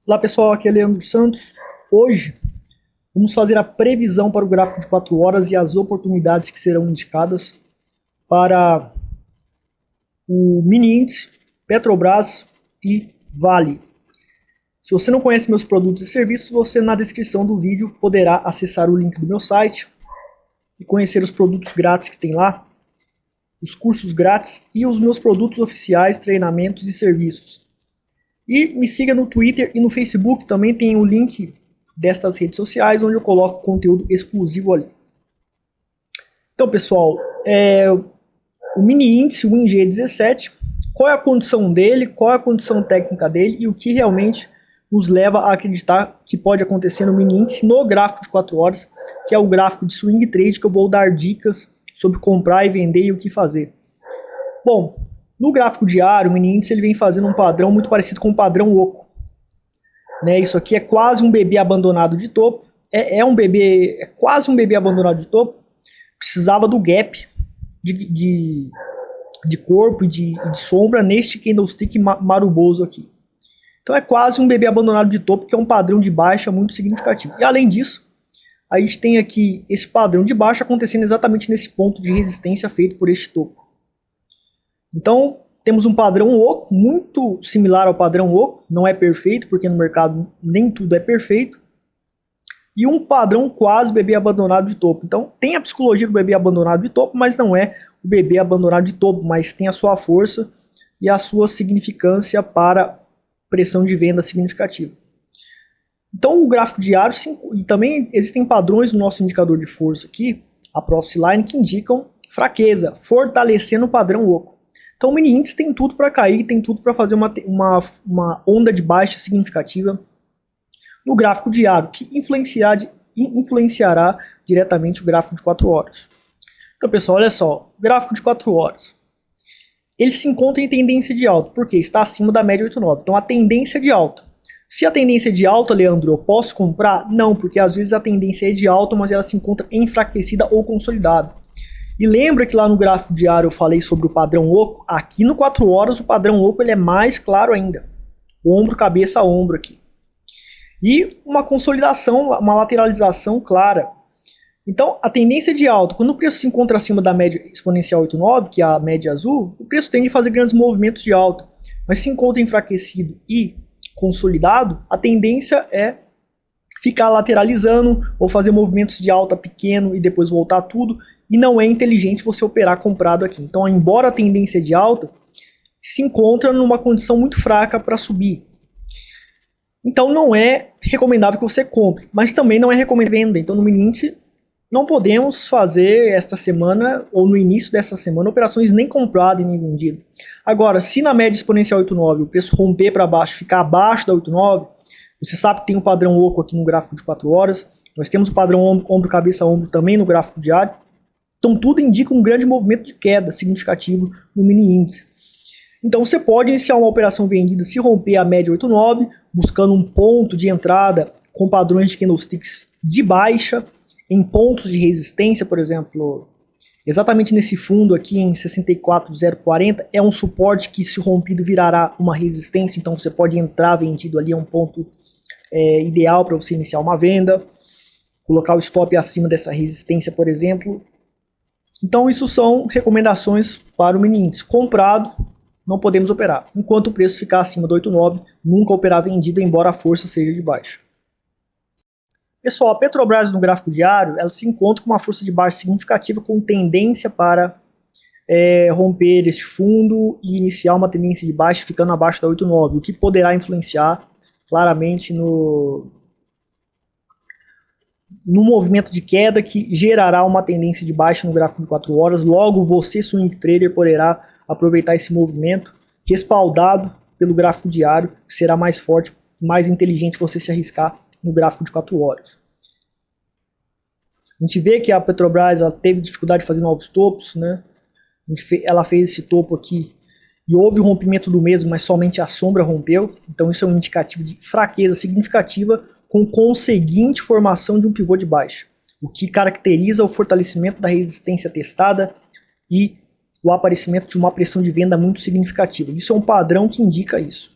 Olá pessoal, aqui é Leandro Santos. Hoje vamos fazer a previsão para o gráfico de 4 horas e as oportunidades que serão indicadas para o mini índice, Petrobras e Vale. Se você não conhece meus produtos e serviços, você na descrição do vídeo poderá acessar o link do meu site e conhecer os produtos grátis que tem lá, os cursos grátis e os meus produtos oficiais, treinamentos e serviços. E me siga no Twitter e no Facebook, também tem o link destas redes sociais, onde eu coloco conteúdo exclusivo ali. Então, pessoal, o mini índice, o WinG17, qual é a condição dele, qual é a condição técnica dele e o que realmente nos leva a acreditar que pode acontecer no mini índice no gráfico de 4 horas, que é o gráfico de swing trade, que eu vou dar dicas sobre comprar e vender e o que fazer. Bom, no gráfico diário, o mini índice ele vem fazendo um padrão muito parecido com o padrão oco. Né, isso aqui é quase um bebê abandonado de topo. É quase um bebê abandonado de topo. Precisava do gap de corpo e de sombra neste candlestick maruboso aqui. Então é quase um bebê abandonado de topo, que é um padrão de baixa muito significativo. E além disso, a gente tem aqui esse padrão de baixa acontecendo exatamente nesse ponto de resistência feito por este topo. Então, temos um padrão oco, muito similar ao padrão oco, não é perfeito, porque no mercado nem tudo é perfeito, e um padrão quase bebê abandonado de topo. Então, tem a psicologia do bebê abandonado de topo, mas não é o bebê abandonado de topo, mas tem a sua força e a sua significância para pressão de venda significativa. Então, o gráfico diário, e também existem padrões no nosso indicador de força aqui, a Profit Line, que indicam fraqueza, fortalecendo o padrão oco. Então o mini índice tem tudo para cair, tem tudo para fazer uma onda de baixa significativa no gráfico diário, que influenciará diretamente o gráfico de 4 horas. Então pessoal, olha só, gráfico de 4 horas. Ele se encontra em tendência de alta, porque está acima da média 89. Então a tendência é de alta. Se a tendência é de alta, Leandro, eu posso comprar? Não, porque às vezes a tendência é de alta, mas ela se encontra enfraquecida ou consolidada. E lembra que lá no gráfico diário eu falei sobre o padrão oco? Aqui no 4 horas o padrão oco ele é mais claro ainda. Ombro, cabeça, ombro aqui. E uma consolidação, uma lateralização clara. Então a tendência de alta, quando o preço se encontra acima da média exponencial 89, que é a média azul, o preço tende a fazer grandes movimentos de alta. Mas se encontra enfraquecido e consolidado, a tendência é ficar lateralizando ou fazer movimentos de alta pequeno e depois voltar tudo. E não é inteligente você operar comprado aqui. Então, embora a tendência de alta, se encontra numa condição muito fraca para subir. Então, não é recomendável que você compre, mas também não é recomendável venda. Então, no mini índice, não podemos fazer esta semana ou no início dessa semana operações nem comprado e nem vendido. Agora, se na média exponencial 89 o preço romper para baixo, ficar abaixo da 89, você sabe que tem um padrão oco aqui no gráfico de 4 horas. Nós temos o padrão ombro, cabeça, ombro também no gráfico diário. Então tudo indica um grande movimento de queda significativo no mini índice. Então você pode iniciar uma operação vendida se romper a média 89, buscando um ponto de entrada com padrões de candlesticks de baixa, em pontos de resistência, por exemplo, exatamente nesse fundo aqui em 64,040, é um suporte que se rompido virará uma resistência, então você pode entrar vendido ali, é um ponto ideal para você iniciar uma venda, colocar o stop acima dessa resistência, por exemplo. Então isso são recomendações para o mini índice. Comprado, não podemos operar. Enquanto o preço ficar acima do 89, nunca operar vendido, embora a força seja de baixa. Pessoal, a Petrobras no gráfico diário, ela se encontra com uma força de baixa significativa com tendência para romper este fundo e iniciar uma tendência de baixa ficando abaixo da 89, o que poderá influenciar claramente no movimento de queda que gerará uma tendência de baixa no gráfico de 4 horas. Logo, você, swing trader, poderá aproveitar esse movimento respaldado pelo gráfico diário, que será mais forte, mais inteligente você se arriscar no gráfico de 4 horas. A gente vê que a Petrobras ela teve dificuldade de fazer novos topos, né? Ela fez esse topo aqui e houve o rompimento do mesmo, mas somente a sombra rompeu. Então isso é um indicativo de fraqueza significativa com conseguinte formação de um pivô de baixa, o que caracteriza o fortalecimento da resistência testada e o aparecimento de uma pressão de venda muito significativa. Isso é um padrão que indica isso.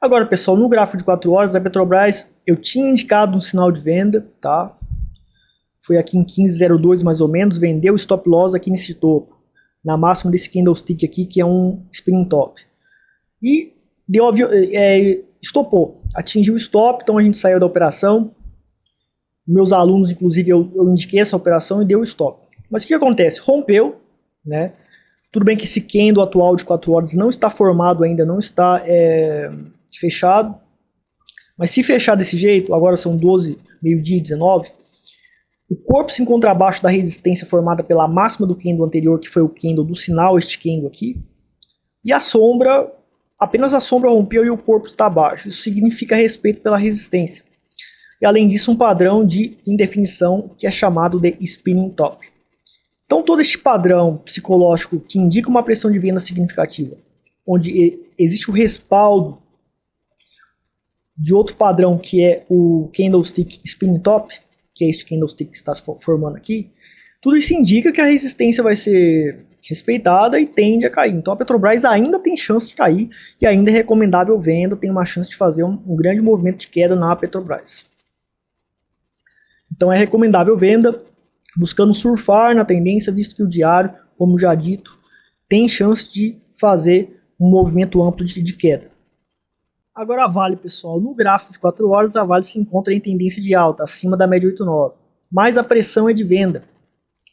Agora, pessoal, no gráfico de 4 horas da Petrobras, eu tinha indicado um sinal de venda, tá? Foi aqui em 15,02 mais ou menos, vendeu o stop loss aqui nesse topo, na máxima desse candlestick aqui, que é um spinning top. E deu, estopou, atingiu o stop, então a gente saiu da operação. Meus alunos, inclusive, eu indiquei essa operação e deu o stop. Mas o que acontece? Rompeu, né? Tudo bem que esse candle atual de 4 horas não está formado ainda, não está fechado. Mas se fechar desse jeito, agora são 12, meio-dia e 19, o corpo se encontra abaixo da resistência formada pela máxima do candle anterior, que foi o candle do sinal, este candle aqui. E a sombra, apenas a sombra rompeu e o corpo está abaixo. Isso significa respeito pela resistência. E além disso, um padrão de indefinição que é chamado de spinning top. Então todo este padrão psicológico que indica uma pressão de venda significativa, onde existe o respaldo de outro padrão que é o candlestick spinning top, que é este candlestick que está se formando aqui, tudo isso indica que a resistência vai ser respeitada e tende a cair. Então a Petrobras ainda tem chance de cair e ainda é recomendável venda, tem uma chance de fazer um grande movimento de queda na Petrobras. Então é recomendável venda, buscando surfar na tendência, visto que o diário, como já dito, tem chance de fazer um movimento amplo de queda. Agora a Vale, pessoal, no gráfico de 4 horas, a Vale se encontra em tendência de alta, acima da média 8,9. Mas a pressão é de venda,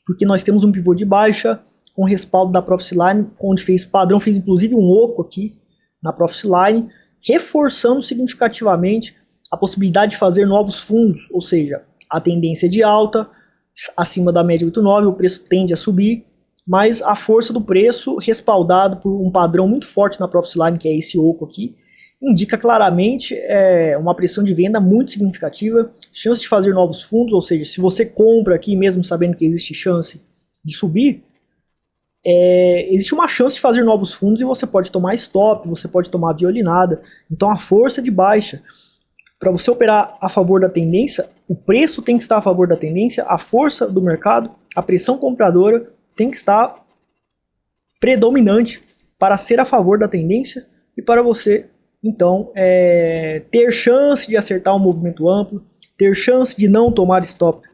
porque nós temos um pivô de baixa, com respaldo da Profit Line, onde fez padrão, fez inclusive um oco aqui na Profit Line, reforçando significativamente a possibilidade de fazer novos fundos, ou seja, a tendência de alta, acima da média 8,9, o preço tende a subir, mas a força do preço, respaldado por um padrão muito forte na Profit Line, que é esse oco aqui, indica claramente uma pressão de venda muito significativa, chance de fazer novos fundos, ou seja, se você compra aqui mesmo sabendo que existe chance de subir, existe uma chance de fazer novos fundos e você pode tomar stop, você pode tomar violinada. Então a força de baixa, para você operar a favor da tendência, o preço tem que estar a favor da tendência, a força do mercado, a pressão compradora tem que estar predominante para ser a favor da tendência e para você, então, ter chance de acertar um movimento amplo, ter chance de não tomar stop.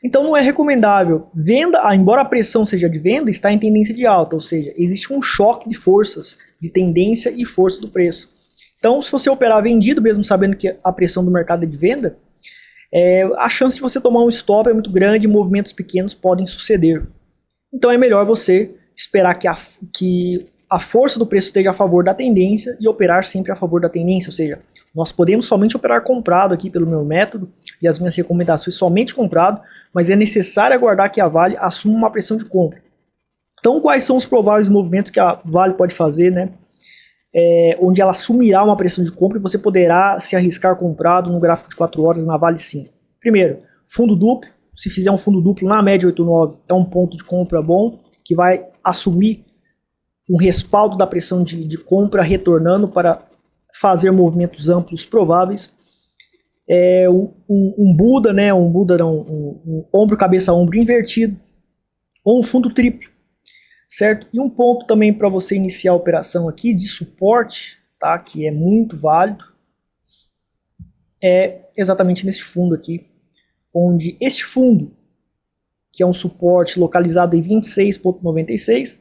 Então não é recomendável. Venda, embora a pressão seja de venda, está em tendência de alta, ou seja, existe um choque de forças, de tendência e força do preço. Então, se você operar vendido, mesmo sabendo que a pressão do mercado é de venda, a chance de você tomar um stop é muito grande e movimentos pequenos podem suceder. Então é melhor você esperar que a força do preço esteja a favor da tendência e operar sempre a favor da tendência, ou seja, nós podemos somente operar comprado aqui pelo meu método e as minhas recomendações somente comprado, mas é necessário aguardar que a Vale assuma uma pressão de compra. Então quais são os prováveis movimentos que a Vale pode fazer, né? Onde ela assumirá uma pressão de compra e você poderá se arriscar comprado no gráfico de 4 horas na Vale sim. Primeiro, fundo duplo. Se fizer um fundo duplo na média 8,9 é um ponto de compra bom, que vai assumir um respaldo da pressão de compra retornando para fazer movimentos amplos prováveis. Um Buda, né? Um ombro, cabeça, ombro invertido, ou um fundo triplo, certo? E um ponto também para você iniciar a operação aqui de suporte, tá? Que é muito válido, é exatamente nesse fundo aqui, onde este fundo, que é um suporte localizado em 26,96,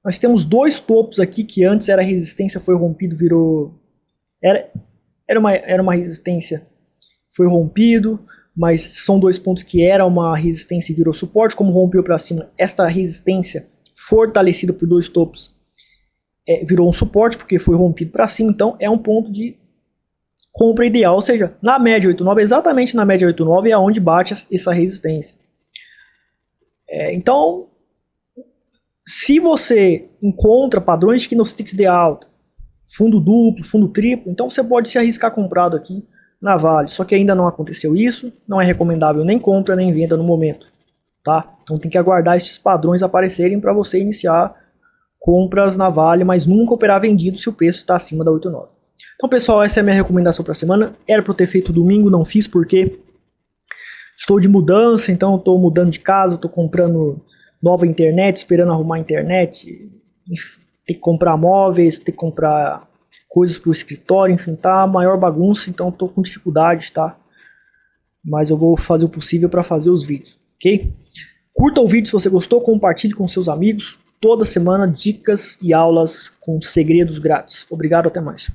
nós temos dois topos aqui que antes era resistência, foi rompido, virou... Era uma resistência, foi rompido, mas são dois pontos que era uma resistência e virou suporte. Como rompeu para cima, esta resistência fortalecida por dois topos virou um suporte, porque foi rompido para cima, então é um ponto de compra ideal, ou seja, na média 8,9, exatamente na média 8,9 é onde bate essa resistência. Então, se você encontra padrões de candlesticks de alta, fundo duplo, fundo triplo, então você pode se arriscar comprado aqui na Vale. Só que ainda não aconteceu isso, não é recomendável nem compra nem venda no momento, tá? Então tem que aguardar esses padrões aparecerem para você iniciar compras na Vale, mas nunca operar vendido se o preço está acima da 8,9. Então, pessoal, essa é a minha recomendação para a semana. Era para eu ter feito domingo, não fiz porque estou de mudança, então estou mudando de casa, estou comprando nova internet, esperando arrumar a internet. ter que comprar móveis, ter que comprar coisas para o escritório, enfim, tá a maior bagunça, então tô com dificuldade, tá? Mas eu vou fazer o possível para fazer os vídeos, ok? Curta o vídeo se você gostou, compartilhe com seus amigos. Toda semana dicas e aulas com segredos grátis. Obrigado, até mais.